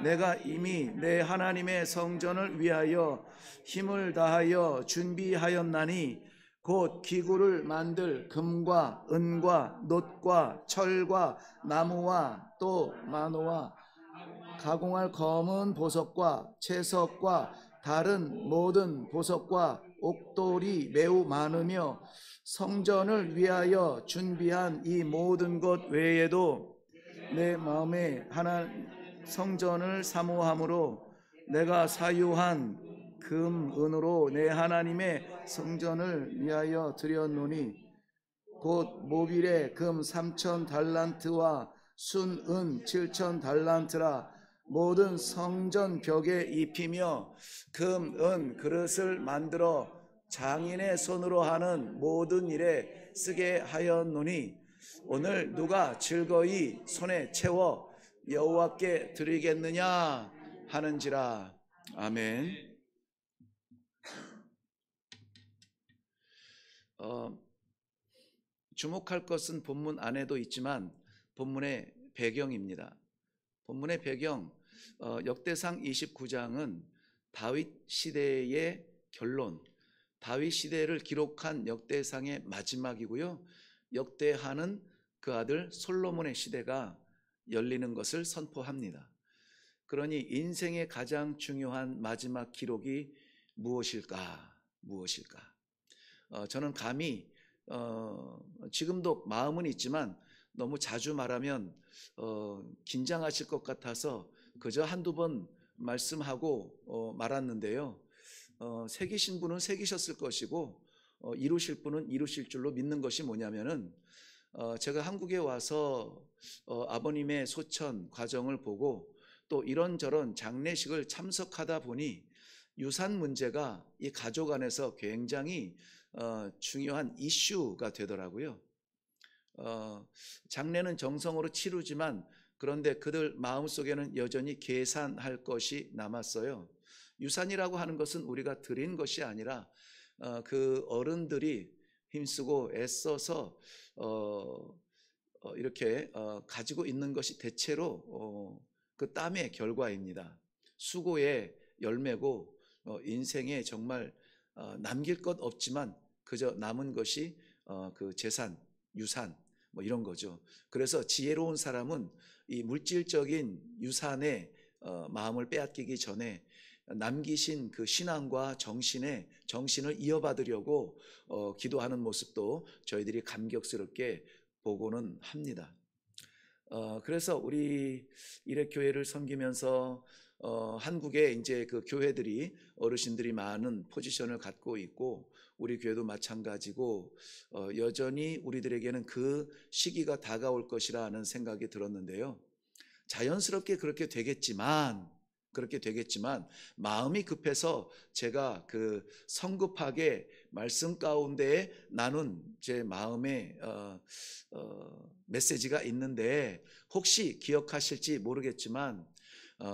내가 이미 내 하나님의 성전을 위하여 힘을 다하여 준비하였나니 곧 기구를 만들 금과 은과 놋과 철과 나무와 또 마노와 가공할 검은 보석과 채석과 다른 모든 보석과 옥돌이 매우 많으며 성전을 위하여 준비한 이 모든 것 외에도 내 마음에 하나 성전을 사모함으로 내가 사유한 금, 은으로 내 하나님의 성전을 위하여 드렸노니 곧 모빌에 금 3,000 달란트와 순은 7,000 달란트라. 모든 성전 벽에 입히며 금, 은, 그릇을 만들어 장인의 손으로 하는 모든 일에 쓰게 하였노니 오늘 누가 즐거이 손에 채워 여호와께 드리겠느냐 하는지라. 아멘. 주목할 것은 본문 안에도 있지만 본문의 배경입니다. 본문의 배경, 역대상 29장은 다윗 시대의 결론, 다윗 시대를 기록한 역대상의 마지막이고요. 역대하는 그 아들 솔로몬의 시대가 열리는 것을 선포합니다. 그러니 인생의 가장 중요한 마지막 기록이 무엇일까? 저는 감히 지금도 마음은 있지만 너무 자주 말하면 긴장하실 것 같아서 그저 한두 번 말씀하고 말았는데요. 새기신 분은 새기셨을 것이고 이루실 분은 이루실 줄로 믿는 것이 뭐냐면은 제가 한국에 와서 아버님의 소천 과정을 보고 또 이런저런 장례식을 참석하다 보니 유산 문제가 이 가족 안에서 굉장히 중요한 이슈가 되더라고요. 장례는 정성으로 치르지만 그런데 그들 마음속에는 여전히 계산할 것이 남았어요. 유산이라고 하는 것은 우리가 드린 것이 아니라 그 어른들이 힘쓰고 애써서 이렇게 가지고 있는 것이 대체로 그 땀의 결과입니다. 수고의 열매고 인생에 정말 남길 것 없지만 그저 남은 것이 그 재산, 유산 뭐 이런 거죠. 그래서 지혜로운 사람은 이 물질적인 유산에 마음을 빼앗기기 전에 남기신 그 신앙과 정신을 이어받으려고 기도하는 모습도 저희들이 감격스럽게 보고는 합니다. 그래서 우리 일회교회를 섬기면서 한국에 이제 그 교회들이 어르신들이 많은 포지션을 갖고 있고 우리 교회도 마찬가지고 여전히 우리들에게는 그 시기가 다가올 것이라는 생각이 들었는데요. 자연스럽게 그렇게 되겠지만 마음이 급해서 제가 그 성급하게 말씀 가운데 나눈 제 마음의 메시지가 있는데 혹시 기억하실지 모르겠지만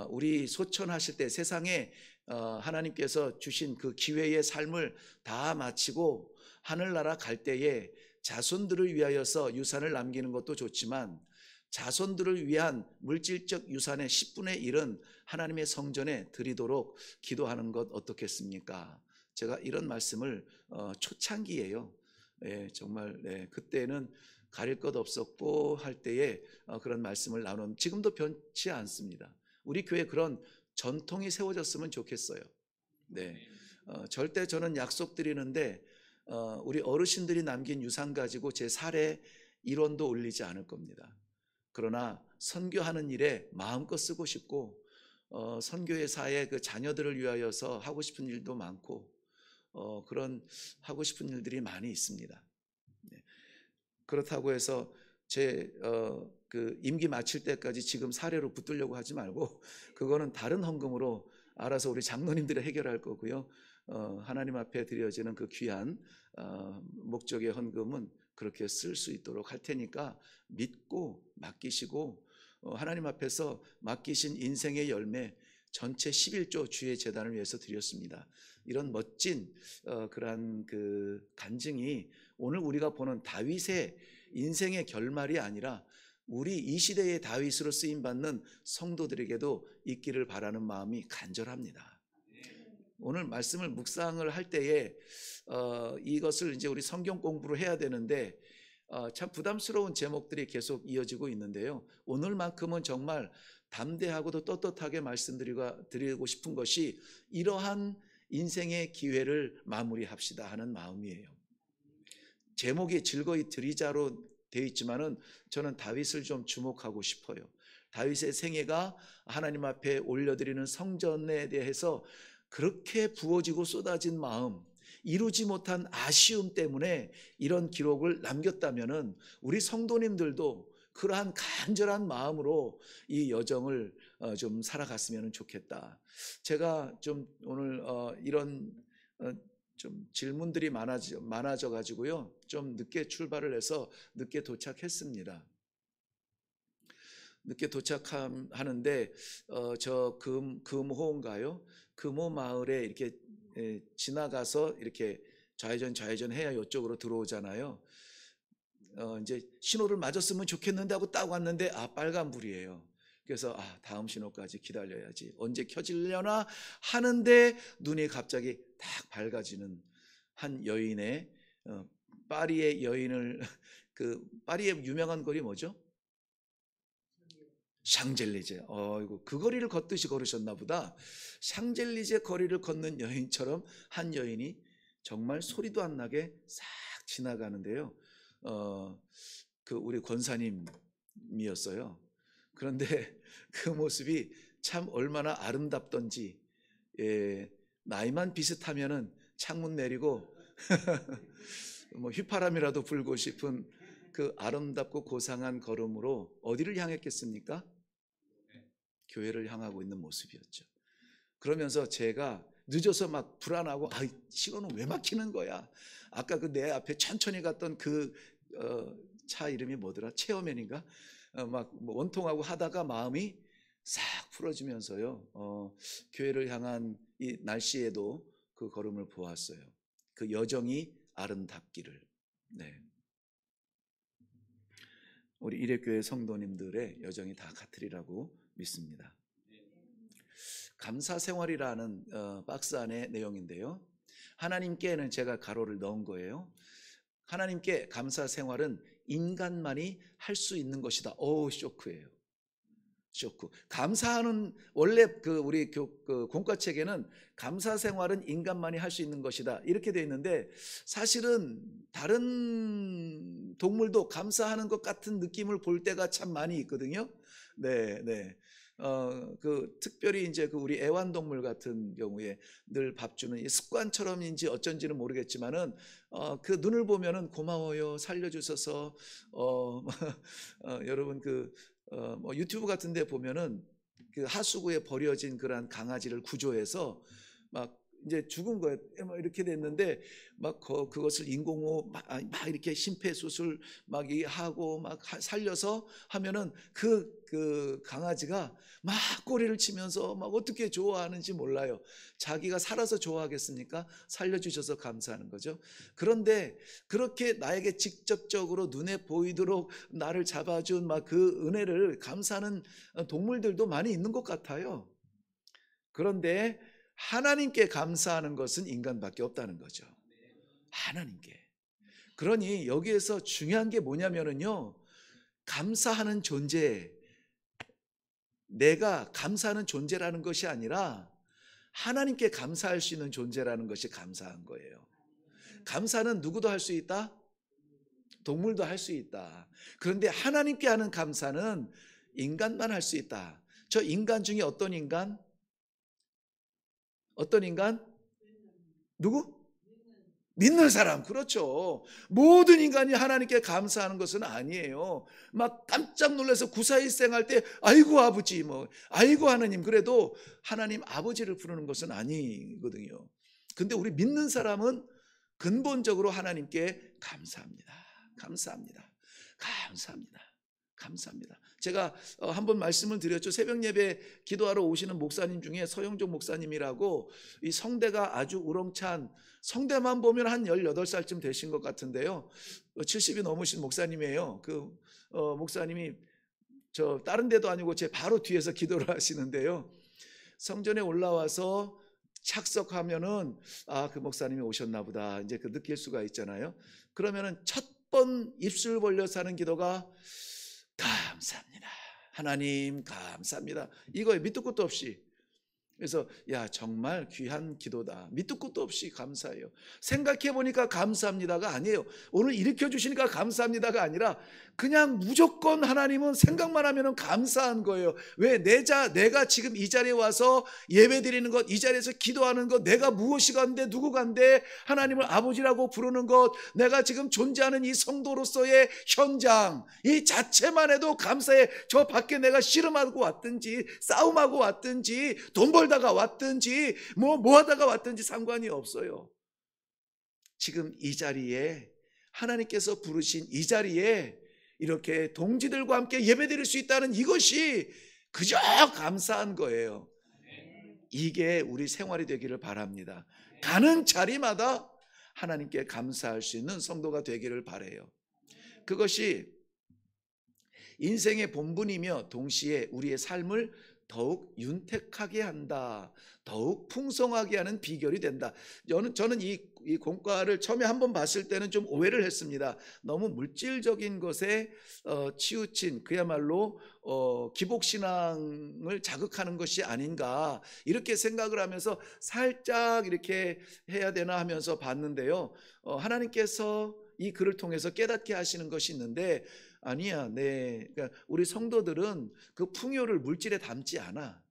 우리 소천하실 때 세상에 하나님께서 주신 그 기회의 삶을 다 마치고 하늘나라 갈 때에 자손들을 위하여서 유산을 남기는 것도 좋지만 자손들을 위한 물질적 유산의 10분의 1은 하나님의 성전에 드리도록 기도하는 것 어떻겠습니까? 제가 이런 말씀을 초창기예요. 정말 그때는 가릴 것 없었고 할 때에 그런 말씀을 나눈, 지금도 변치 않습니다. 우리 교회 그런 전통이 세워졌으면 좋겠어요. 절대 저는 약속드리는데 우리 어르신들이 남긴 유산 가지고 제 살에 1원도 올리지 않을 겁니다. 그러나 선교하는 일에 마음껏 쓰고 싶고 선교회사의 그 자녀들을 위하여서 하고 싶은 일도 많고 그런 하고 싶은 일들이 많이 있습니다. 그렇다고 해서 제 그 임기 마칠 때까지 지금 사례로 붙들려고 하지 말고 그거는 다른 헌금으로 알아서 우리 장로님들이 해결할 거고요. 하나님 앞에 드려지는 그 귀한 목적의 헌금은 그렇게 쓸 수 있도록 할 테니까 믿고 맡기시고 하나님 앞에서 맡기신 인생의 열매 전체 11조 주의 재단을 위해서 드렸습니다. 이런 멋진 그러한 그 간증이 오늘 우리가 보는 다윗의 인생의 결말이 아니라 우리 이 시대의 다윗으로 쓰임 받는 성도들에게도 있기를 바라는 마음이 간절합니다. 오늘 말씀을 묵상을 할 때에 이것을 이제 우리 성경 공부를 해야 되는데 참 부담스러운 제목들이 계속 이어지고 있는데요. 오늘만큼은 정말 담대하고도 떳떳하게 말씀드리고 싶은 것이 이러한 인생의 기회를 마무리합시다 하는 마음이에요. 제목이 즐거이 드리자로 되어 있지만은 저는 다윗을 좀 주목하고 싶어요. 다윗의 생애가 하나님 앞에 올려드리는 성전에 대해서 그렇게 부어지고 쏟아진 마음, 이루지 못한 아쉬움 때문에 이런 기록을 남겼다면은 우리 성도님들도 그러한 간절한 마음으로 이 여정을 좀 살아갔으면 좋겠다. 제가 좀 오늘 이런 좀 질문들이 많아져 가지고요. 좀 늦게 출발을 해서 늦게 도착했습니다. 늦게 도착하는데 저 금호인가요? 금호 마을에 이렇게 지나가서 이렇게 좌회전 해야 이쪽으로 들어오잖아요. 이제 신호를 맞았으면 좋겠는데 하고 딱 왔는데 빨간불이에요. 그래서 다음 신호까지 기다려야지, 언제 켜지려나 하는데 눈이 갑자기 딱 밝아지는 한 여인의 파리의 여인을 그 파리의 유명한 거리 뭐죠? 샹젤리제. 그 거리를 걷듯이 걸으셨나 보다. 샹젤리제 거리를 걷는 여인처럼 한 여인이 정말 소리도 안 나게 싹 지나가는데요. 그 우리 권사님이었어요. 그런데 그 모습이 참 얼마나 아름답던지, 나이만 비슷하면은 창문 내리고 뭐 휘파람이라도 불고 싶은 그 아름답고 고상한 걸음으로 어디를 향했겠습니까? 교회를 향하고 있는 모습이었죠. 그러면서 제가 늦어서 막 불안하고 시간은 왜 막히는 거야? 아까 그 내 앞에 천천히 갔던 그 차 이름이 뭐더라? 체어맨인가? 막 원통하고 하다가 마음이 싹 풀어지면서요. 교회를 향한 이 날씨에도 그 걸음을 보았어요. 그 여정이 아름답기를. 네. 우리 이레교회 성도님들의 여정이 다 같으리라고 믿습니다. 감사 생활이라는 박스 안의 내용인데요. 하나님께는 제가 가로를 넣은 거예요. 하나님께 감사 생활은 인간만이 할 수 있는 것이다. 쇼크예요. 쇼크. 감사하는 원래 그 우리 그 공과책에는 감사 생활은 인간만이 할 수 있는 것이다 이렇게 되어 있는데, 사실은 다른 동물도 감사하는 것 같은 느낌을 볼 때가 참 많이 있거든요. 네. 그 특별히 이제 그 우리 애완동물 같은 경우에 늘 밥 주는 이 습관처럼인지 어쩐지는 모르겠지만은 그 눈을 보면은 고마워요, 살려주셔서. 여러분 뭐 유튜브 같은 데 보면은 그 하수구에 버려진 그런 강아지를 구조해서 막 이제 죽은 거예요. 막 이렇게 됐는데 막 그것을 인공호흡 막 이렇게 심폐수술 막 하고 막 살려서 하면은 그 강아지가 막 꼬리를 치면서 막 어떻게 좋아하는지 몰라요. 자기가 살아서 좋아하겠습니까? 살려주셔서 감사하는 거죠. 그런데 그렇게 나에게 직접적으로 눈에 보이도록 나를 잡아준 막 그 은혜를 감사하는 동물들도 많이 있는 것 같아요. 그런데 하나님께 감사하는 것은 인간밖에 없다는 거죠. 하나님께. 그러니 여기에서 중요한 게 뭐냐면은요, 감사하는 존재, 내가 감사하는 존재라는 것이 아니라 하나님께 감사할 수 있는 존재라는 것이 감사한 거예요. 감사는 누구도 할 수 있다? 동물도 할 수 있다. 그런데 하나님께 하는 감사는 인간만 할 수 있다. 저 인간 중에 어떤 인간? 어떤 인간? 누구? 믿는 사람. 그렇죠. 모든 인간이 하나님께 감사하는 것은 아니에요. 막 깜짝 놀라서 구사일생 할 때 아이고 아버지 뭐 아이고 하나님, 그래도 하나님 아버지를 부르는 것은 아니거든요. 근데 우리 믿는 사람은 근본적으로 하나님께 감사합니다. 감사합니다. 감사합니다. 감사합니다. 제가 한번 말씀을 드렸죠. 새벽 예배 기도하러 오시는 목사님 중에 서영종 목사님이라고, 이 성대가 아주 우렁찬, 성대만 보면 한 18살쯤 되신 것 같은데요. 70이 넘으신 목사님이에요. 그 목사님이 저 다른 데도 아니고 제 바로 뒤에서 기도를 하시는데요. 성전에 올라와서 착석하면은 그 목사님이 오셨나 보다 이제 그 느낄 수가 있잖아요. 그러면은 첫 번 입술 벌려서 하는 기도가 감사합니다. 하나님 감사합니다. 이거에 밑도 끝도 없이. 그래서 정말 귀한 기도다. 밑도 끝도 없이 감사해요. 생각해 보니까 감사합니다가 아니에요. 오늘 일으켜 주시니까 감사합니다가 아니라 그냥 무조건 하나님은 생각만 하면 감사한 거예요. 왜? 내가 지금 이 자리에 와서 예배 드리는 것, 이 자리에서 기도하는 것, 내가 무엇이 간데 누구 간데 하나님을 아버지라고 부르는 것, 내가 지금 존재하는 이 성도로서의 현장, 이 자체만 해도 감사해. 저 밖에 내가 씨름하고 왔든지 싸움하고 왔든지 돈 벌다가 왔든지 뭐 하다가 왔든지 상관이 없어요. 지금 이 자리에 하나님께서 부르신 이 자리에 이렇게 동지들과 함께 예배드릴 수 있다는 이것이 그저 감사한 거예요. 이게 우리 생활이 되기를 바랍니다. 가는 자리마다 하나님께 감사할 수 있는 성도가 되기를 바라요. 그것이 인생의 본분이며 동시에 우리의 삶을 더욱 윤택하게 한다, 더욱 풍성하게 하는 비결이 된다. 저는 이 공과를 처음에 한번 봤을 때는 좀 오해를 했습니다. 너무 물질적인 것에 치우친 그야말로 기복신앙을 자극하는 것이 아닌가 이렇게 생각을 하면서 살짝 이렇게 해야 되나 하면서 봤는데요. 하나님께서 이 글을 통해서 깨닫게 하시는 것이 있는데 아니야. 그러니까 우리 성도들은 그 풍요를 물질에 담지 않아.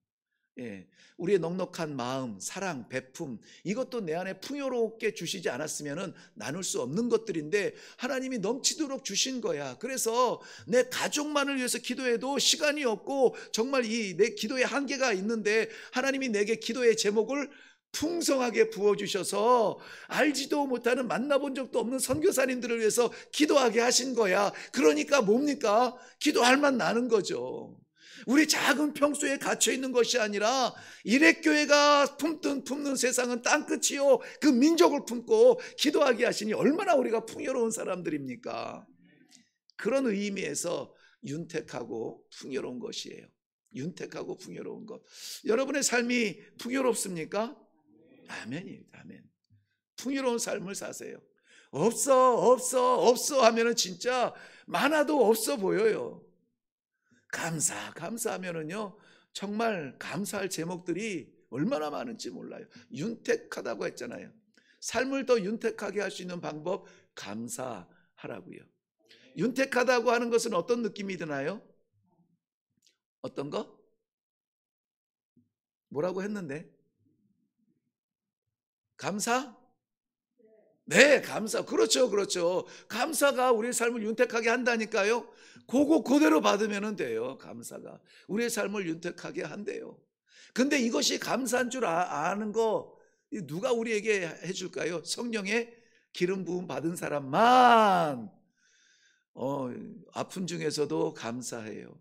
우리의 넉넉한 마음, 사랑, 베품 이것도 내 안에 풍요롭게 주시지 않았으면 나눌 수 없는 것들인데 하나님이 넘치도록 주신 거야. 그래서 내 가족만을 위해서 기도해도 시간이 없고 정말 내 기도의 한계가 있는데 하나님이 내게 기도의 제목을 풍성하게 부어주셔서 알지도 못하는 만나본 적도 없는 선교사님들을 위해서 기도하게 하신 거야. 그러니까 뭡니까? 기도할 만 나는 거죠. 우리 작은 평소에 갇혀있는 것이 아니라 일회교회가 품는 세상은 땅끝이요 그 민족을 품고 기도하게 하시니 얼마나 우리가 풍요로운 사람들입니까? 그런 의미에서 윤택하고 풍요로운 것이에요. 윤택하고 풍요로운 것. 여러분의 삶이 풍요롭습니까? 아멘입니다. 아멘. 풍요로운 삶을 사세요. 없어 하면은 진짜 많아도 없어 보여요. 감사하면은요 정말 감사할 제목들이 얼마나 많은지 몰라요. 윤택하다고 했잖아요. 삶을 더 윤택하게 할 수 있는 방법 감사하라고요. 윤택하다고 하는 것은 어떤 느낌이 드나요? 어떤 거? 뭐라고 했는데? 감사? 네, 감사. 그렇죠. 감사가 우리의 삶을 윤택하게 한다니까요. 그대로 받으면 돼요. 감사가 우리의 삶을 윤택하게 한대요. 근데 이것이 감사한 줄 아는 거 누가 우리에게 해줄까요? 성령의 기름 부음 받은 사람만 아픈 중에서도 감사해요.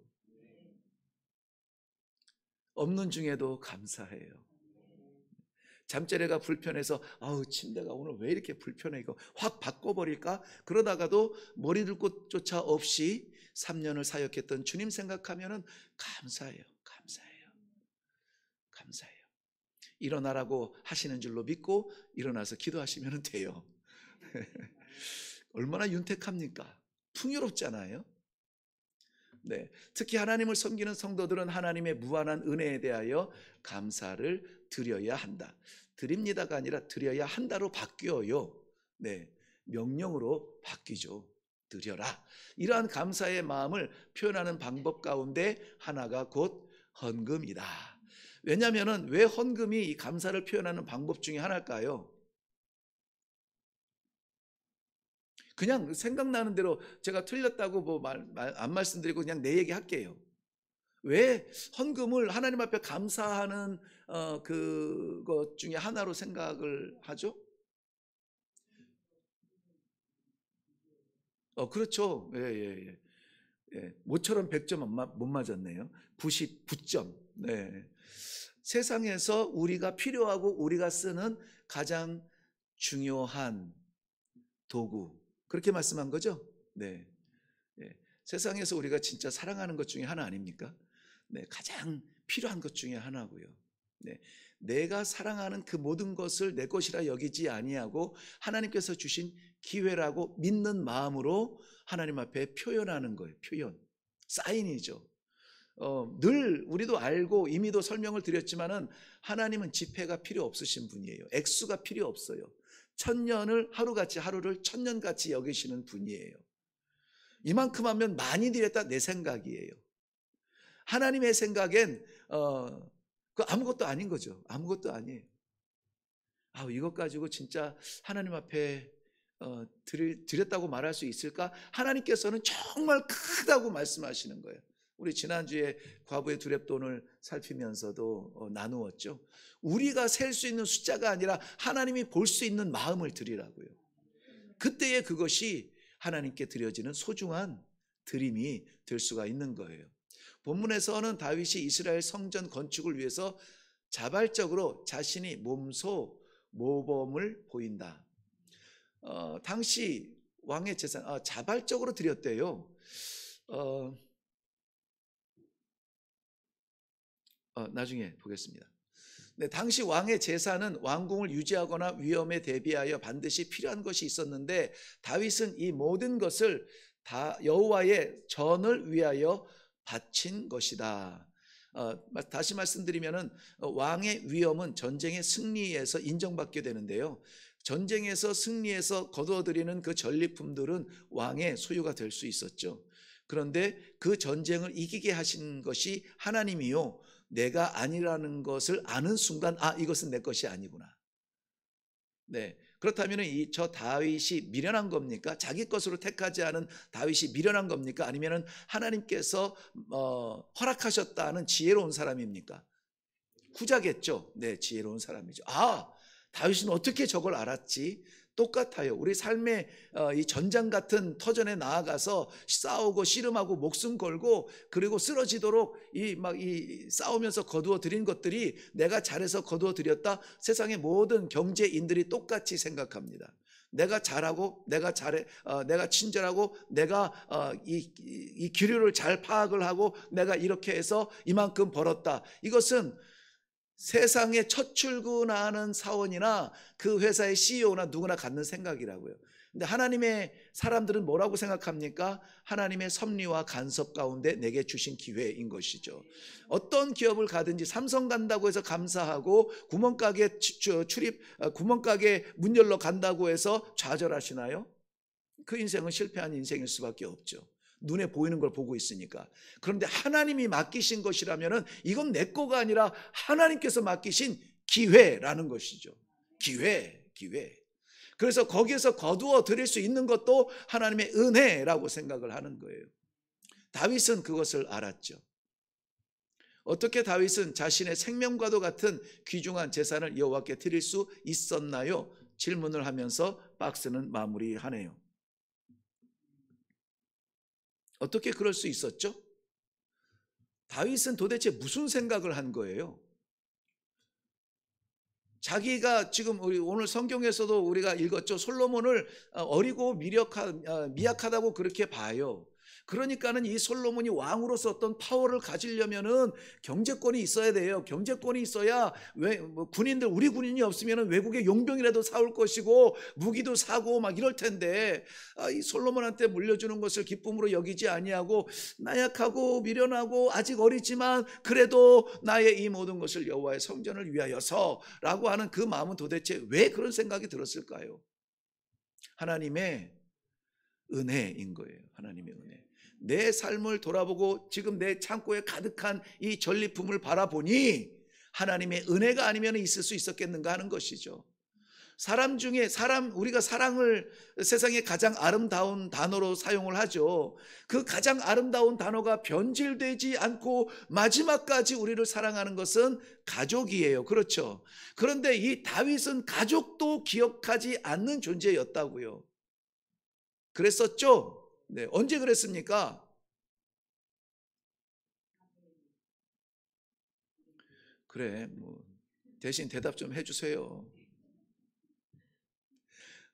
없는 중에도 감사해요. 잠자리가 불편해서 침대가 오늘 왜 이렇게 불편해 이거 확 바꿔버릴까? 그러다가도 머리 들 곳조차 없이 3년을 사역했던 주님 생각하면은 감사해요. 일어나라고 하시는 줄로 믿고 일어나서 기도하시면 돼요. 얼마나 윤택합니까? 풍요롭잖아요. 네, 특히 하나님을 섬기는 성도들은 하나님의 무한한 은혜에 대하여 감사를 드려야 한다. 드립니다가 아니라 드려야 한다로 바뀌어요. 네, 명령으로 바뀌죠. 드려라. 이러한 감사의 마음을 표현하는 방법 가운데 하나가 곧 헌금이다. 왜냐하면 왜 헌금이 이 감사를 표현하는 방법 중에 하나일까요? 그냥 생각나는 대로 제가 틀렸다고 안 말씀드리고 그냥 내 얘기 할게요. 왜 헌금을 하나님 앞에 감사하는 그것 중에 하나로 생각을 하죠? 그렇죠. 예. 모처럼 100점 못 맞았네요. 99점. 네. 세상에서 우리가 필요하고 우리가 쓰는 가장 중요한 도구. 그렇게 말씀한 거죠? 네. 세상에서 우리가 진짜 사랑하는 것 중에 하나 아닙니까? 네, 가장 필요한 것 중에 하나고요. 네, 내가 사랑하는 그 모든 것을 내 것이라 여기지 아니하고 하나님께서 주신 기회라고 믿는 마음으로 하나님 앞에 표현하는 거예요. 표현, 사인이죠. 늘 우리도 알고 이미도 설명을 드렸지만은 하나님은 지폐가 필요 없으신 분이에요. 액수가 필요 없어요. 천년을 하루같이, 하루를 천년같이 여기시는 분이에요. 이만큼 하면 많이 드렸다, 내 생각이에요. 하나님의 생각엔 그 아무것도 아닌 거죠. 아무것도 아니에요. 이것 가지고 진짜 하나님 앞에 드렸다고 말할 수 있을까? 하나님께서는 정말 크다고 말씀하시는 거예요. 우리 지난주에 과부의 두렙돈을 살피면서도 나누었죠. 우리가 셀 수 있는 숫자가 아니라 하나님이 볼 수 있는 마음을 드리라고요. 그때에 그것이 하나님께 드려지는 소중한 드림이 될 수가 있는 거예요. 본문에서는 다윗이 이스라엘 성전 건축을 위해서 자발적으로 자신이 몸소 모범을 보인다. 당시 왕의 재산 자발적으로 드렸대요. 나중에 보겠습니다. 네, 당시 왕의 제사는 왕궁을 유지하거나 위험에 대비하여 반드시 필요한 것이 있었는데 다윗은 이 모든 것을 다 여호와의 전을 위하여 바친 것이다. 다시 말씀드리면은 왕의 위엄은 전쟁의 승리에서 인정받게 되는데요. 전쟁에서 승리해서 거두어들이는 그 전리품들은 왕의 소유가 될 수 있었죠. 그런데 그 전쟁을 이기게 하신 것이 하나님이요, 내가 아니라는 것을 아는 순간 이것은 내 것이 아니구나. 네, 그렇다면 저 다윗이 미련한 겁니까? 자기 것으로 택하지 않은 다윗이 미련한 겁니까? 아니면 하나님께서 허락하셨다는 지혜로운 사람입니까? 후자겠죠. 네, 지혜로운 사람이죠. 다윗은 어떻게 저걸 알았지? 똑같아요. 우리 삶의 이 전장 같은 터전에 나아가서 싸우고 씨름하고 목숨 걸고 그리고 쓰러지도록 이 싸우면서 거두어 드린 것들이 내가 잘해서 거두어 드렸다. 세상의 모든 경제인들이 똑같이 생각합니다. 내가 잘하고 내가 잘해, 내가 친절하고 내가 이 기류를 잘 파악을 하고 내가 이렇게 해서 이만큼 벌었다. 이것은 세상에 첫 출근하는 사원이나 그 회사의 CEO나 누구나 갖는 생각이라고요. 근데 하나님의 사람들은 뭐라고 생각합니까? 하나님의 섭리와 간섭 가운데 내게 주신 기회인 것이죠. 어떤 기업을 가든지 삼성 간다고 해서 감사하고 구멍가게 구멍가게 문 열러 간다고 해서 좌절하시나요? 그 인생은 실패한 인생일 수밖에 없죠. 눈에 보이는 걸 보고 있으니까. 그런데 하나님이 맡기신 것이라면 이건 내 거가 아니라 하나님께서 맡기신 기회라는 것이죠. 기회. 그래서 거기에서 거두어 드릴 수 있는 것도 하나님의 은혜라고 생각을 하는 거예요. 다윗은 그것을 알았죠. 어떻게 다윗은 자신의 생명과도 같은 귀중한 재산을 여호와께 드릴 수 있었나요? 질문을 하면서 박스는 마무리하네요. 어떻게 그럴 수 있었죠? 다윗은 도대체 무슨 생각을 한 거예요? 자기가 지금 오늘 성경에서도 우리가 읽었죠. 솔로몬을 어리고 미약하다고 그렇게 봐요. 그러니까는 이 솔로몬이 왕으로서 어떤 파워를 가지려면은 경제권이 있어야 돼요. 경제권이 있어야 군인들, 우리 군인이 없으면은 외국의 용병이라도 사올 것이고 무기도 사고 막 이럴 텐데 이 솔로몬한테 물려주는 것을 기쁨으로 여기지 아니하고 나약하고 미련하고 아직 어리지만 그래도 나의 이 모든 것을 여호와의 성전을 위하여서라고 하는 그 마음은 도대체 왜 그런 생각이 들었을까요? 하나님의 은혜인 거예요. 하나님의 은혜. 내 삶을 돌아보고 지금 내 창고에 가득한 이 전리품을 바라보니 하나님의 은혜가 아니면 있을 수 있었겠는가 하는 것이죠. 사람 중에 우리가 사랑을 세상의 가장 아름다운 단어로 사용을 하죠. 그 가장 아름다운 단어가 변질되지 않고 마지막까지 우리를 사랑하는 것은 가족이에요. 그렇죠. 그런데 이 다윗은 가족도 기억하지 않는 존재였다고요. 그랬었죠? 네, 언제 그랬습니까? 그래, 대신 대답 좀 해주세요.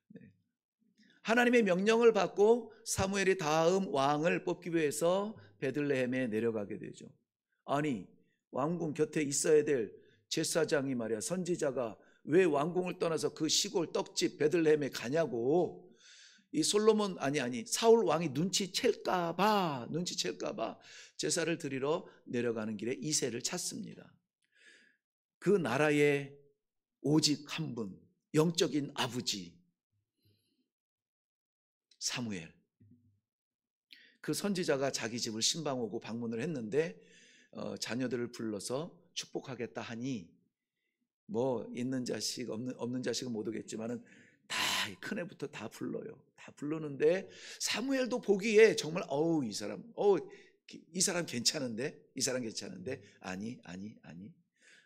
네. 하나님의 명령을 받고 사무엘이 다음 왕을 뽑기 위해서 베들레헴에 내려가게 되죠. 아니, 왕궁 곁에 있어야 될 제사장이 말이야, 선지자가 왜 왕궁을 떠나서 그 시골 떡집 베들레헴에 가냐고. 이 솔로몬 아니 사울 왕이 눈치챌까 봐 제사를 드리러 내려가는 길에 이새를 찾습니다. 그 나라에 오직 한 분, 영적인 아버지 사무엘. 그 선지자가 자기 집을 신방 오고 방문을 했는데 자녀들을 불러서 축복하겠다 하니 뭐 있는 자식 없는 자식은 못 오겠지만은 다 큰 애부터 다 불러요. 다 부르는데 사무엘도 보기에 정말 이 사람 괜찮은데 아니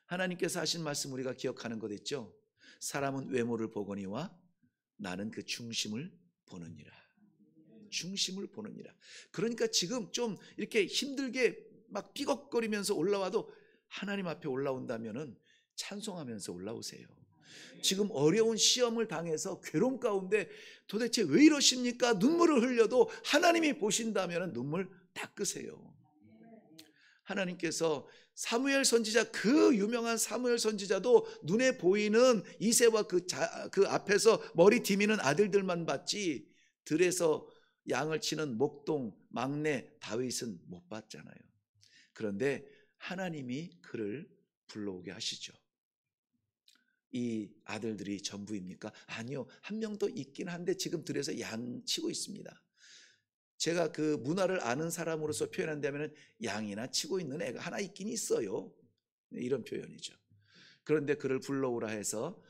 하나님께서 하신 말씀 우리가 기억하는 것 있죠. 사람은 외모를 보거니와 나는 그 중심을 보느니라. 중심을 보느니라. 그러니까 지금 좀 이렇게 힘들게 막 삐걱거리면서 올라와도 하나님 앞에 올라온다면은 찬송하면서 올라오세요. 지금 어려운 시험을 당해서 괴로움 가운데 도대체 왜 이러십니까? 눈물을 흘려도 하나님이 보신다면 눈물 닦으세요. 하나님께서 사무엘 선지자, 그 유명한 사무엘 선지자도 눈에 보이는 이새와 그 앞에서 머리 디미는 아들들만 봤지 들에서 양을 치는 목동 막내 다윗은 못 봤잖아요. 그런데 하나님이 그를 불러오게 하시죠. 이 아들들이 전부입니까? 아니요. 한 명 더 있긴 한데 지금 들에서 양 치고 있습니다. 제가 그 문화를 아는 사람으로서 표현한다면 양이나 치고 있는 애가 하나 있긴 있어요. 이런 표현이죠. 그런데 그를 불러오라 해서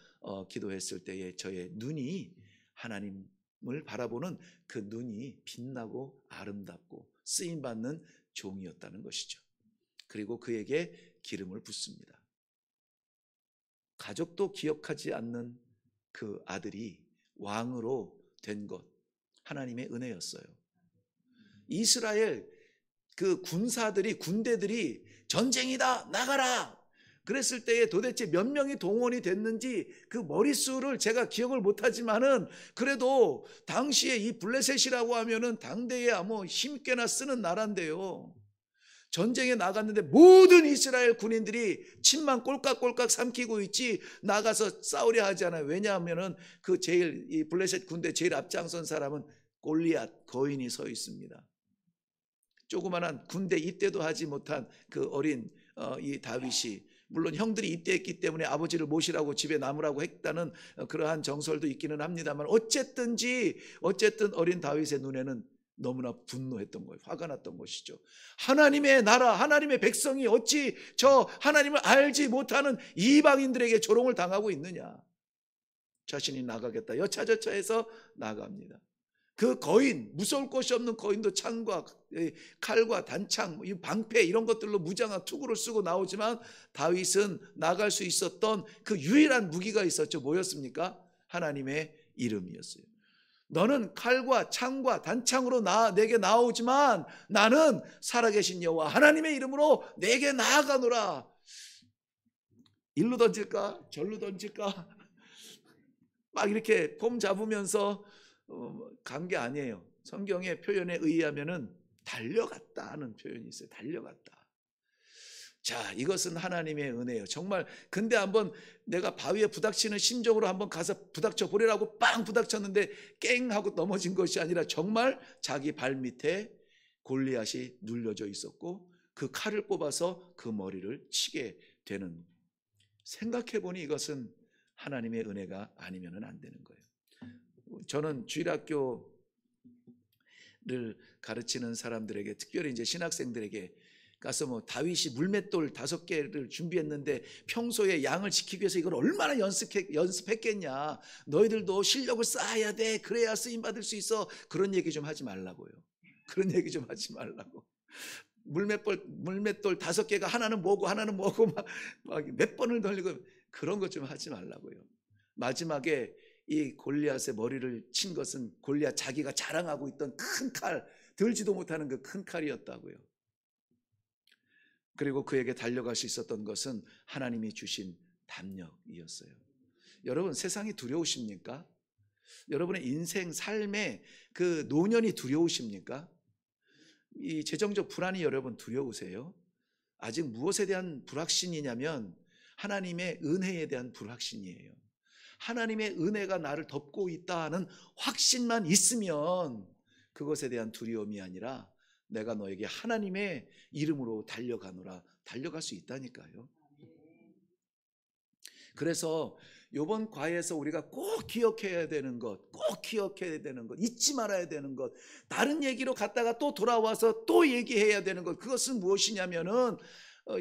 기도했을 때에 저의 눈이 하나님을 바라보는 그 눈이 빛나고 아름답고 쓰임받는 종이었다는 것이죠. 그리고 그에게 기름을 붓습니다. 가족도 기억하지 않는 그 아들이 왕으로 된 것, 하나님의 은혜였어요. 이스라엘 그 군대들이 전쟁이다, 나가라 그랬을 때에 도대체 몇 명이 동원이 됐는지 그 머릿수를 제가 기억을 못하지만은 그래도 당시에 이 블레셋이라고 하면은 당대에 뭐 힘께나 쓰는 나라인데요. 전쟁에 나갔는데 모든 이스라엘 군인들이 침만 꼴깍꼴깍 삼키고 있지 나가서 싸우려 하지 않아요. 왜냐하면은 그 이 블레셋 군대 제일 앞장선 사람은 골리앗 거인이 서 있습니다. 조그만한 군대 입대도 하지 못한 그 어린 이 다윗이, 물론 형들이 입대했기 때문에 아버지를 모시라고 집에 남으라고 했다는 그러한 정설도 있기는 합니다만 어쨌든 어린 다윗의 눈에는 너무나 분노했던 거예요. 화가 났던 것이죠. 하나님의 나라, 하나님의 백성이 어찌 저 하나님을 알지 못하는 이방인들에게 조롱을 당하고 있느냐. 자신이 나가겠다. 여차저차해서 나갑니다. 그 거인, 무서울 것이 없는 거인도 창과 칼과 단창, 방패 이런 것들로 무장한 투구를 쓰고 나오지만 다윗은 나갈 수 있었던 그 유일한 무기가 있었죠. 뭐였습니까? 하나님의 이름이었어요. 너는 칼과 창과 단창으로 내게 나오지만 나는 살아계신 여호와 하나님의 이름으로 내게 나아가노라. 일로 던질까? 절로 던질까? 막 이렇게 폼 잡으면서 간 게 아니에요. 성경의 표현에 의하면은 달려갔다 하는 표현이 있어요. 달려갔다. 자, 이것은 하나님의 은혜예요. 정말. 근데 한번 내가 바위에 부닥치는 심정으로 한번 가서 부닥쳐 보려고 빵 부닥쳤는데 깽 하고 넘어진 것이 아니라 정말 자기 발 밑에 골리앗이 눌려져 있었고 그 칼을 뽑아서 그 머리를 치게 되는, 생각해 보니 이것은 하나님의 은혜가 아니면은 안 되는 거예요. 저는 주일학교를 가르치는 사람들에게, 특별히 이제 신학생들에게 가서 뭐 다윗이 물맷돌 5개를 준비했는데 평소에 양을 지키기 위해서 이걸 얼마나 연습했겠냐. 너희들도 실력을 쌓아야 돼. 그래야 쓰임 받을 수 있어. 그런 얘기 좀 하지 말라고요. 그런 얘기 좀 하지 말라고. 물맷돌 5개가 하나는 뭐고 막 몇 번을 돌리고 그런 것 좀 하지 말라고요. 마지막에 이 골리앗의 머리를 친 것은 골리앗 자기가 자랑하고 있던 큰 칼, 들지도 못하는 그 큰 칼이었다고요. 그리고 그에게 달려갈 수 있었던 것은 하나님이 주신 담력이었어요. 여러분, 세상이 두려우십니까? 여러분의 인생 삶에 그 노년이 두려우십니까? 이 재정적 불안이 여러분 두려우세요? 아직 무엇에 대한 불확신이냐면 하나님의 은혜에 대한 불확신이에요. 하나님의 은혜가 나를 덮고 있다는 확신만 있으면 그것에 대한 두려움이 아니라 내가 너에게 하나님의 이름으로 달려가노라, 달려갈 수 있다니까요. 그래서 이번 과에서 우리가 꼭 기억해야 되는 것, 꼭 기억해야 되는 것, 잊지 말아야 되는 것, 다른 얘기로 갔다가 또 돌아와서 또 얘기해야 되는 것, 그것은 무엇이냐면은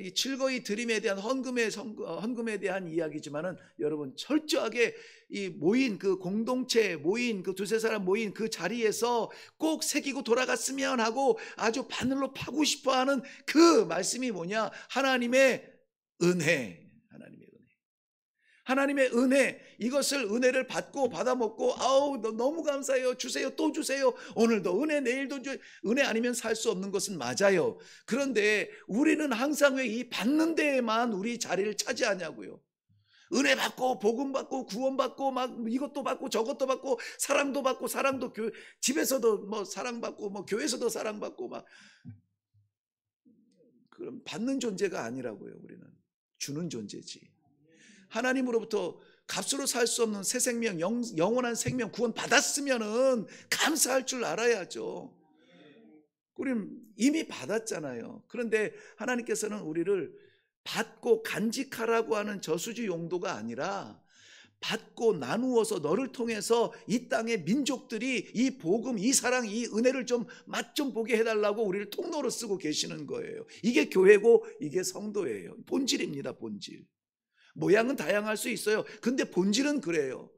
이 즐거이 드림에 대한 헌금에 대한 이야기지만은 여러분 철저하게 이 모인 그 공동체 모인 그 두세 사람 모인 그 자리에서 꼭 새기고 돌아갔으면 하고 아주 바늘로 파고 싶어하는 그 말씀이 뭐냐? 하나님의 은혜, 하나님의 은혜, 이것을 은혜를 받고 받아먹고 아우 너무 감사해요, 주세요, 또 주세요, 오늘도 은혜, 내일도 은혜 아니면 살 수 없는 것은 맞아요. 그런데 우리는 항상 왜 이 받는 데에만 우리 자리를 차지하냐고요. 은혜 받고 복음 받고 구원 받고 막 이것도 받고 저것도 받고 사랑도 집에서도 뭐 사랑받고 뭐 교회에서도 사랑받고 막, 그럼 받는 존재가 아니라고요. 우리는 주는 존재지. 하나님으로부터 값으로 살 수 없는 새 생명, 영원한 생명 구원 받았으면은 감사할 줄 알아야죠. 우리는 이미 받았잖아요. 그런데 하나님께서는 우리를 받고 간직하라고 하는 저수지 용도가 아니라 받고 나누어서 너를 통해서 이 땅의 민족들이 이 복음, 이 사랑, 이 은혜를 좀 맛 좀 보게 해달라고 우리를 통로로 쓰고 계시는 거예요. 이게 교회고 이게 성도예요. 본질입니다. 본질. 모양은 다양할 수 있어요. 근데 본질은 그래요.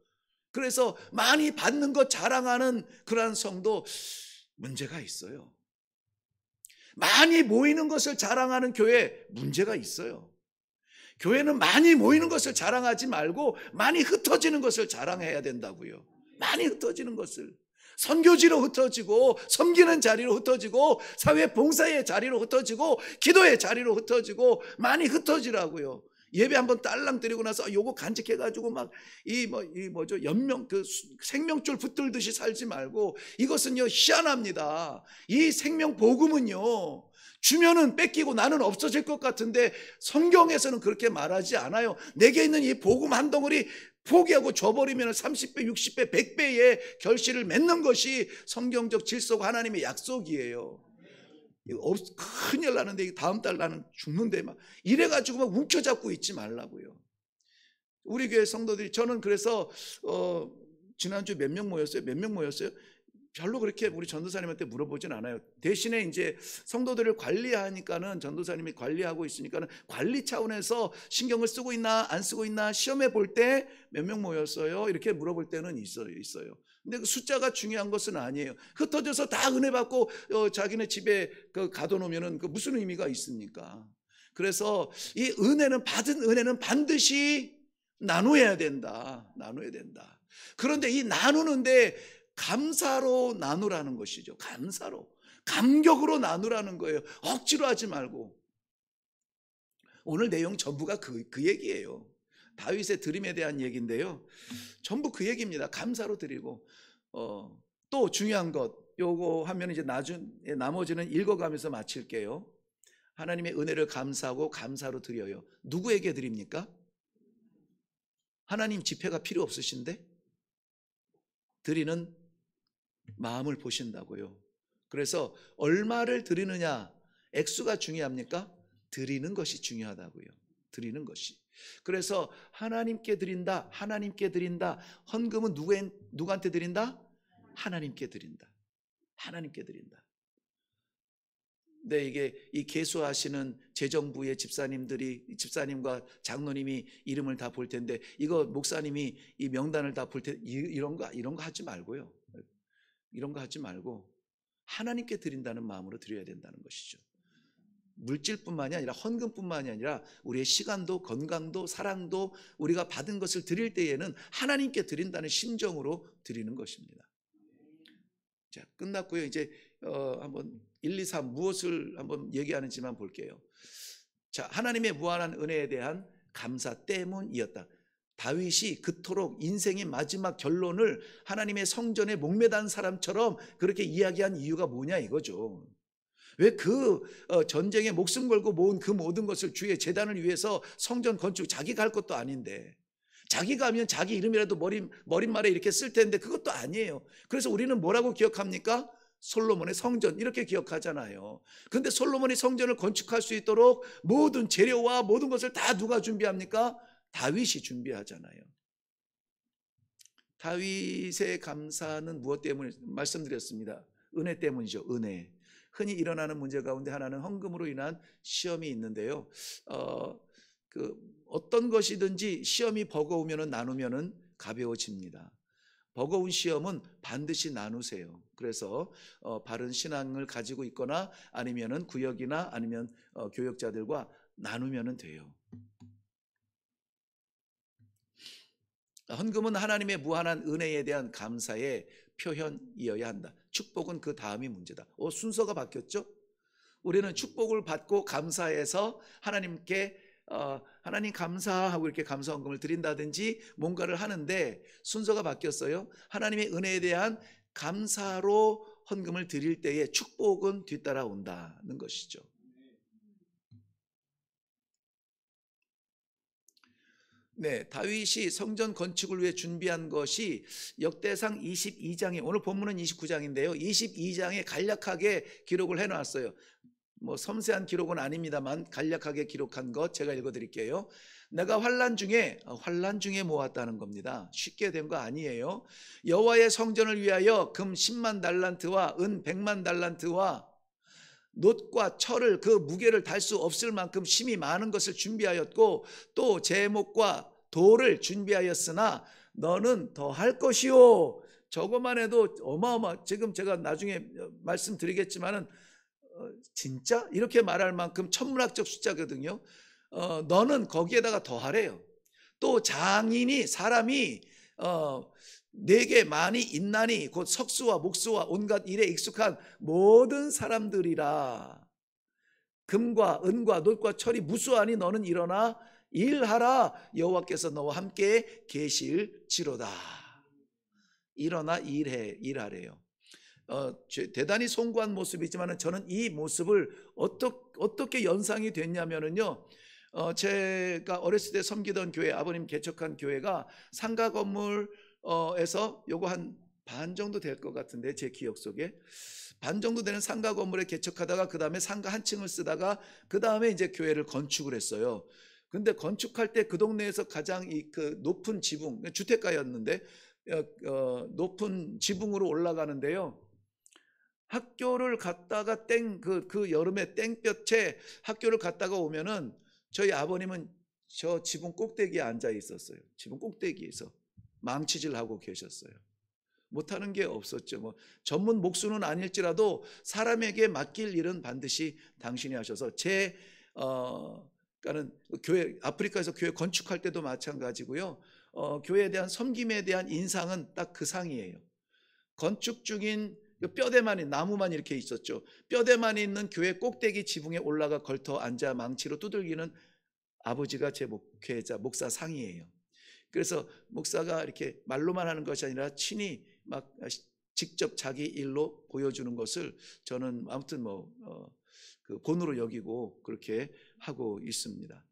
그래서 많이 받는 것 자랑하는 그러한 성도 문제가 있어요. 많이 모이는 것을 자랑하는 교회 문제가 있어요. 교회는 많이 모이는 것을 자랑하지 말고 많이 흩어지는 것을 자랑해야 된다고요. 많이 흩어지는 것을. 선교지로 흩어지고 섬기는 자리로 흩어지고 사회 봉사의 자리로 흩어지고 기도의 자리로 흩어지고 많이 흩어지라고요. 예배 한번 딸랑 드리고 나서 요거 간직해가지고 막 연명 그 생명줄 붙들듯이 살지 말고, 이것은요 희한합니다. 이 생명 복음은요 주면은 뺏기고 나는 없어질 것 같은데 성경에서는 그렇게 말하지 않아요. 내게 있는 이 복음 한 덩어리 포기하고 줘버리면 30배, 60배, 100배의 결실을 맺는 것이 성경적 질서고 하나님의 약속이에요. 큰일 나는데 다음 달 나는 죽는데 막 이래가지고 막 움켜잡고 있지 말라고요. 우리 교회 성도들이, 저는 그래서 지난주 몇 명 모였어요? 별로 그렇게 우리 전도사님한테 물어보진 않아요. 대신에 이제 성도들을 관리하니까는, 전도사님이 관리하고 있으니까는 관리 차원에서 신경을 쓰고 있나 안 쓰고 있나 시험해 볼 때 몇 명 모였어요? 이렇게 물어볼 때는 있어요. 근데 그 숫자가 중요한 것은 아니에요. 흩어져서 다 은혜 받고 자기네 집에 가둬놓으면은 그 무슨 의미가 있습니까? 그래서 이 은혜는, 받은 은혜는 반드시 나눠야 된다. 그런데 이 나누는데 감사로 나누라는 것이죠. 감사로, 감격으로 나누라는 거예요. 억지로 하지 말고. 오늘 내용 전부가 그 얘기예요. 다윗의 드림에 대한 얘기인데요, 전부 그 얘기입니다. 감사로 드리고, 또 중요한 것, 요거 하면 이제 나머지는 읽어가면서 마칠게요. 하나님의 은혜를 감사하고 감사로 드려요. 누구에게 드립니까? 하나님 지폐가 필요 없으신데 드리는 마음을 보신다고요. 그래서 얼마를 드리느냐, 액수가 중요합니까? 드리는 것이 중요하다고요. 드리는 것이. 그래서 하나님께 드린다. 헌금은 누구한테 드린다? 하나님께 드린다. 네, 이게 이 계수하시는 재정부의 집사님과 장로님이 이름을 다 볼 텐데, 이거 목사님이 이 명단을 다 볼 텐데, 이런 거 하지 말고요. 이런 거 하지 말고 하나님께 드린다는 마음으로 드려야 된다는 것이죠. 물질뿐만이 아니라, 헌금뿐만이 아니라 우리의 시간도 건강도 사랑도 우리가 받은 것을 드릴 때에는 하나님께 드린다는 심정으로 드리는 것입니다. 자, 끝났고요. 이제 한번 1, 2, 3 무엇을 한번 얘기하는지만 볼게요. 자, 하나님의 무한한 은혜에 대한 감사 때문이었다. 다윗이 그토록 인생의 마지막 결론을 하나님의 성전에 목매단 사람처럼 그렇게 이야기한 이유가 뭐냐 이거죠. 왜 그 전쟁에 목숨 걸고 모은 그 모든 것을 주의 제단을 위해서 성전 건축 자기가 할 것도 아닌데, 자기가 하면 자기 이름이라도 머릿말에 이렇게 쓸 텐데 그것도 아니에요. 그래서 우리는 뭐라고 기억합니까? 솔로몬의 성전 이렇게 기억하잖아요. 그런데 솔로몬이 성전을 건축할 수 있도록 모든 재료와 모든 것을 다 누가 준비합니까? 다윗이 준비하잖아요. 다윗의 감사는 무엇 때문에 말씀드렸습니다. 은혜 때문이죠. 은혜. 흔히 일어나는 문제 가운데 하나는 헌금으로 인한 시험이 있는데요. 어떤 것이든지 시험이 버거우면 나누면 가벼워집니다. 버거운 시험은 반드시 나누세요. 그래서 바른 신앙을 가지고 있거나 아니면은 구역이나 아니면 교역자들과 나누면 돼요. 헌금은 하나님의 무한한 은혜에 대한 감사의 표현이어야 한다. 축복은 그 다음이 문제다. 순서가 바뀌었죠? 우리는 축복을 받고 감사해서 하나님께 하나님 감사하고 이렇게 감사 헌금을 드린다든지 뭔가를 하는데 순서가 바뀌었어요. 하나님의 은혜에 대한 감사로 헌금을 드릴 때에 축복은 뒤따라온다는 것이죠. 네, 다윗이 성전 건축을 위해 준비한 것이 역대상 22장에, 오늘 본문은 29장인데요. 22장에 간략하게 기록을 해놨어요. 뭐 섬세한 기록은 아닙니다만 간략하게 기록한 것 제가 읽어드릴게요. 내가 환난 중에 모았다는 겁니다. 쉽게 된 거 아니에요. 여호와의 성전을 위하여 금 10만 달란트와 은 100만 달란트와 놋과 철을 그 무게를 달 수 없을 만큼 심히 많은 것을 준비하였고 또 제목과 돌을 준비하였으나 너는 더 할 것이요. 저것만 해도 어마어마. 지금 제가 나중에 말씀드리겠지만은 진짜 이렇게 말할 만큼 천문학적 숫자거든요. 너는 거기에다가 더 하래요. 또 장인이 사람이 내게 많이 있나니 곧 석수와 목수와 온갖 일에 익숙한 모든 사람들이라. 금과 은과 놋과 철이 무수하니 너는 일어나 일하라. 여호와께서 너와 함께 계실지로다. 일어나 일하래요. 대단히 송구한 모습이지만 저는 이 모습을 어떻게 연상이 됐냐면요. 제가 어렸을 때 섬기던 교회, 아버님 개척한 교회가 상가 건물 에서 요거 한 반 정도 될 것 같은데 제 기억 속에 반 정도 되는 상가 건물에 개척하다가 그 다음에 상가 한 층을 쓰다가 그 다음에 이제 교회를 건축을 했어요. 근데 건축할 때 그 동네에서 가장 그 높은 지붕, 주택가였는데 높은 지붕으로 올라가는데요. 학교를 갔다가 그 여름에 땡볕에 학교를 갔다가 오면은 저희 아버님은 저 지붕 꼭대기에 앉아 있었어요. 지붕 꼭대기에서 망치질하고 계셨어요. 못하는 게 없었죠. 뭐 전문 목수는 아닐지라도 사람에게 맡길 일은 반드시 당신이 하셔서 그러니까는 교회 아프리카에서 교회 건축할 때도 마찬가지고요. 교회에 대한 섬김에 대한 인상은 딱 그 상이에요. 건축 중인 뼈대만 나무만 이렇게 있었죠. 뼈대만 있는 교회 꼭대기 지붕에 올라가 걸터 앉아 망치로 두들기는 아버지가 제 목회자 목사 상이에요. 그래서 목사가 이렇게 말로만 하는 것이 아니라 친히 막 직접 자기 일로 보여주는 것을 저는 아무튼 그 본으로 여기고 그렇게 하고 있습니다.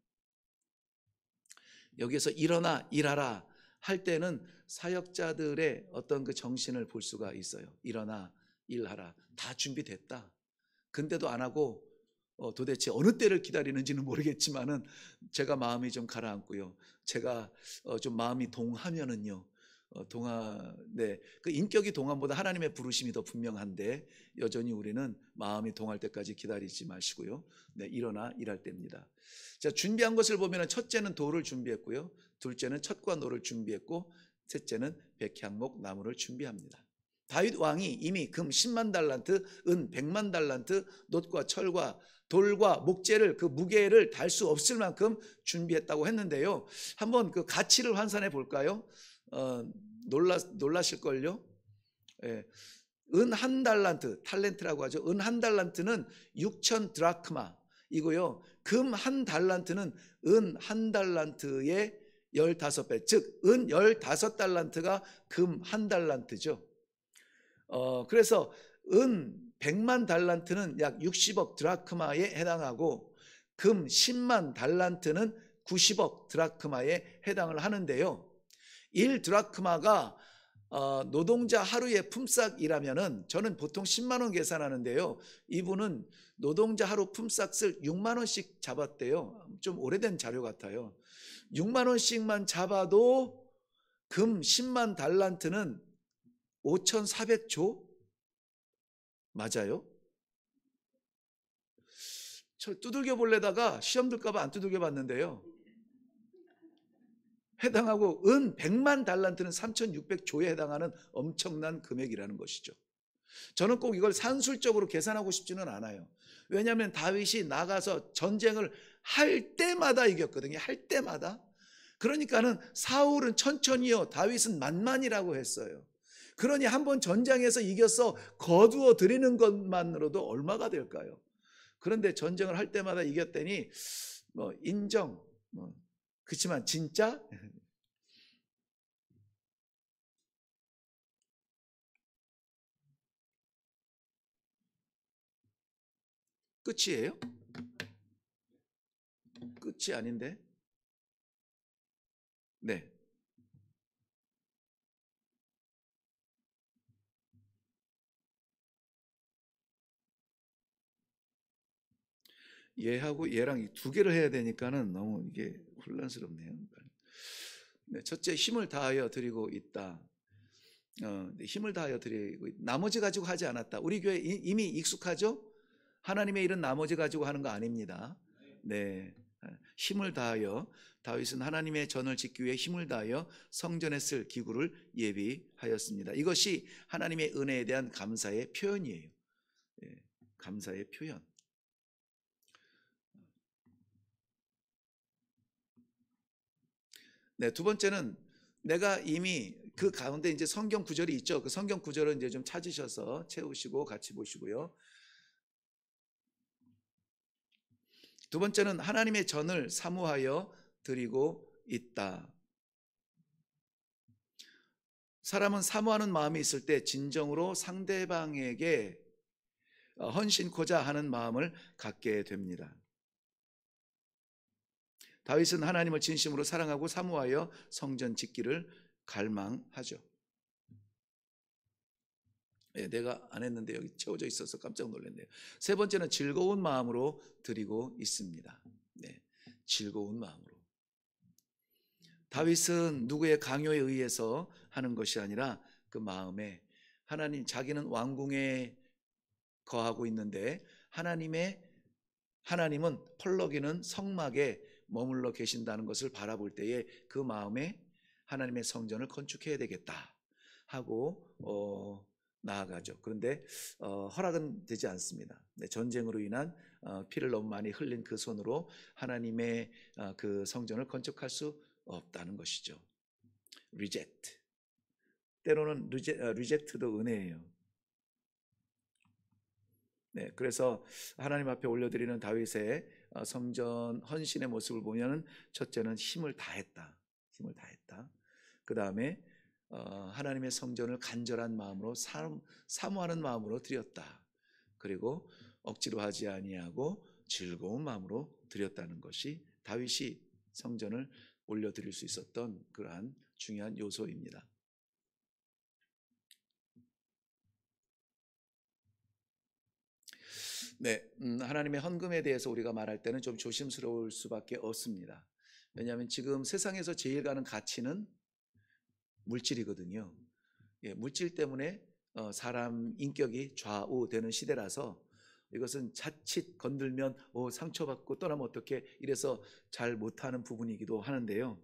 여기에서 일어나 일하라 할 때는 사역자들의 어떤 그 정신을 볼 수가 있어요. 일어나 일하라. 다 준비됐다. 근데도 안 하고 도대체 어느 때를 기다리는지는 모르겠지만은 제가 마음이 좀 가라앉고요. 제가 좀 마음이 동하면은요. 그 인격이 동함보다 하나님의 부르심이 더 분명한데 여전히 우리는 마음이 동할 때까지 기다리지 마시고요. 네, 일어나 일할 때입니다. 자, 준비한 것을 보면은 첫째는 돌을 준비했고요. 둘째는 첩과 노를 준비했고 셋째는 백향목 나무를 준비합니다. 다윗 왕이 이미 금 10만 달란트, 은 100만 달란트, 놋과 철과 돌과 목재를 그 무게를 달 수 없을 만큼 준비했다고 했는데요. 한번 그 가치를 환산해 볼까요? 놀라실걸요? 예. 은 한 달란트, 탈렌트라고 하죠. 은 한 달란트는 6천 드라크마 이고요. 금 한 달란트는 은 한 달란트의 15배, 즉 은 15달란트가 금 1달란트죠. 그래서 은 100만 달란트는 약 60억 드라크마에 해당하고 금 10만 달란트는 90억 드라크마에 해당을 하는데요. 1 드라크마가 노동자 하루의 품삯이라면은 저는 보통 10만 원 계산하는데요. 이분은 노동자 하루 품삯을 6만 원씩 잡았대요. 좀 오래된 자료 같아요. 6만 원씩만 잡아도 금 10만 달란트는 5,400조? 맞아요? 저 두들겨 볼래다가 시험 들까봐 안 두들겨 봤는데요. 해당하고 은 100만 달란트는 3,600조에 해당하는 엄청난 금액이라는 것이죠. 저는 꼭 이걸 산술적으로 계산하고 싶지는 않아요. 왜냐하면 다윗이 나가서 전쟁을 할 때마다 이겼거든요. 할 때마다. 그러니까는 사울은 천천히요, 다윗은 만만이라고 했어요. 그러니 한번 전장에서 이겨서 거두어 드리는 것만으로도 얼마가 될까요? 그런데 전쟁을 할 때마다 이겼더니 뭐 인정. 그렇지만 진짜 끝이에요? 끝이 아닌데. 네. 얘하고 얘랑 두 개를 해야 되니까는 너무 이게 혼란스럽네요. 네, 첫째, 힘을 다하여 드리고 있다. 힘을 다하여 드리고 나머지 가지고 하지 않았다. 우리 교회 이미 익숙하죠? 하나님의 일은 나머지 가지고 하는 거 아닙니다. 네, 힘을 다하여 다윗은 하나님의 전을 짓기 위해 힘을 다하여 성전에 쓸 기구를 예비하였습니다. 이것이 하나님의 은혜에 대한 감사의 표현이에요. 네, 감사의 표현. 네, 두 번째는 내가 이미 그 가운데 이제 성경 구절이 있죠. 그 성경 구절을 이제 좀 찾으셔서 채우시고 같이 보시고요. 두 번째는 하나님의 전을 사모하여 드리고 있다. 사람은 사모하는 마음이 있을 때 진정으로 상대방에게 헌신코자 하는 마음을 갖게 됩니다. 다윗은 하나님을 진심으로 사랑하고 사모하여 성전 짓기를 갈망하죠. 네, 내가 안 했는데 여기 채워져 있어서 깜짝 놀랐네요. 세 번째는 즐거운 마음으로 드리고 있습니다. 네, 즐거운 마음으로. 다윗은 누구의 강요에 의해서 하는 것이 아니라 그 마음에 하나님, 자기는 왕궁에 거하고 있는데 하나님은 펄럭이는 성막에 머물러 계신다는 것을 바라볼 때에 그 마음에 하나님의 성전을 건축해야 되겠다 하고 나아가죠. 그런데 허락은 되지 않습니다. 네, 전쟁으로 인한 피를 너무 많이 흘린 그 손으로 하나님의 그 성전을 건축할 수 없다는 것이죠. 리젝트. 때로는 리젝트도 은혜예요. 네, 그래서 하나님 앞에 올려드리는 다윗의 성전 헌신의 모습을 보면은 첫째는 힘을 다했다. 힘을 다했다. 그 다음에 하나님의 성전을 간절한 마음으로 사모하는 마음으로 드렸다. 그리고 억지로 하지 아니하고 즐거운 마음으로 드렸다는 것이 다윗이 성전을 올려드릴 수 있었던 그러한 중요한 요소입니다. 네, 하나님의 헌금에 대해서 우리가 말할 때는 좀 조심스러울 수밖에 없습니다. 왜냐하면 지금 세상에서 제일 가는 가치는 물질이거든요. 예, 물질 때문에 사람 인격이 좌우되는 시대라서 이것은 자칫 건들면 상처받고 떠나면 어떻게 이래서 잘 못하는 부분이기도 하는데요.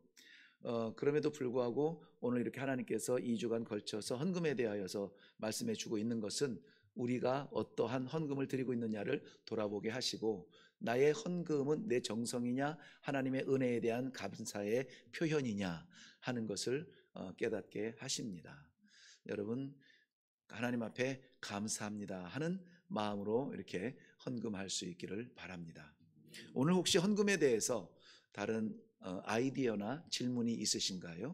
그럼에도 불구하고 오늘 이렇게 하나님께서 2주간 걸쳐서 헌금에 대하여서 말씀해 주고 있는 것은 우리가 어떠한 헌금을 드리고 있느냐를 돌아보게 하시고 나의 헌금은 내 정성이냐 하나님의 은혜에 대한 감사의 표현이냐 하는 것을 깨닫게 하십니다. 여러분, 하나님 앞에 감사합니다 하는 마음으로 이렇게 헌금할 수 있기를 바랍니다. 오늘 혹시 헌금에 대해서 다른 아이디어나 질문이 있으신가요?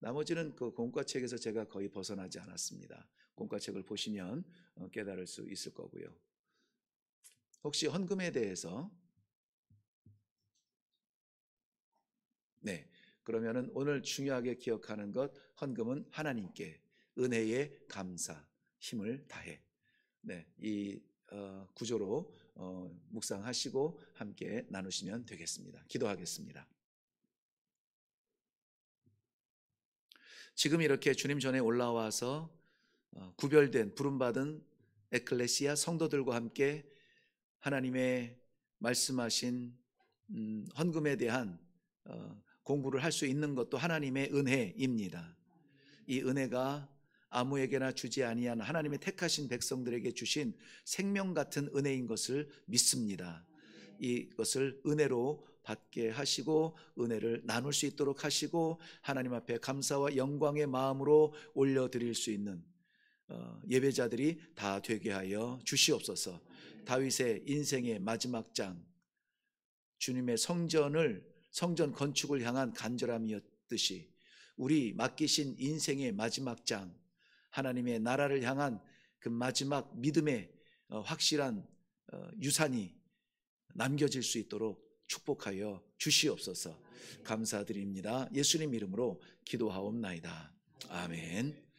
나머지는 그 공과책에서 제가 거의 벗어나지 않았습니다. 공과책을 보시면 깨달을 수 있을 거고요. 혹시 헌금에 대해서 네, 그러면은 오늘 중요하게 기억하는 것, 헌금은 하나님께 은혜의 감사, 힘을 다해. 네, 이 구조로 묵상하시고 함께 나누시면 되겠습니다. 기도하겠습니다. 지금 이렇게 주님 전에 올라와서 구별된 부름받은 에클레시아 성도들과 함께 하나님의 말씀하신 헌금에 대한 공부를 할 수 있는 것도 하나님의 은혜입니다. 이 은혜가 아무에게나 주지 아니한 하나님의 택하신 백성들에게 주신 생명 같은 은혜인 것을 믿습니다. 이것을 은혜로 받게 하시고 은혜를 나눌 수 있도록 하시고 하나님 앞에 감사와 영광의 마음으로 올려드릴 수 있는 예배자들이 다 되게 하여 주시옵소서. 다윗의 인생의 마지막 장, 주님의 성전 건축을 향한 간절함이었듯이 우리 맡기신 인생의 마지막 장, 하나님의 나라를 향한 그 마지막 믿음의 확실한 유산이 남겨질 수 있도록 축복하여 주시옵소서. 감사드립니다. 예수님 이름으로 기도하옵나이다. 아멘.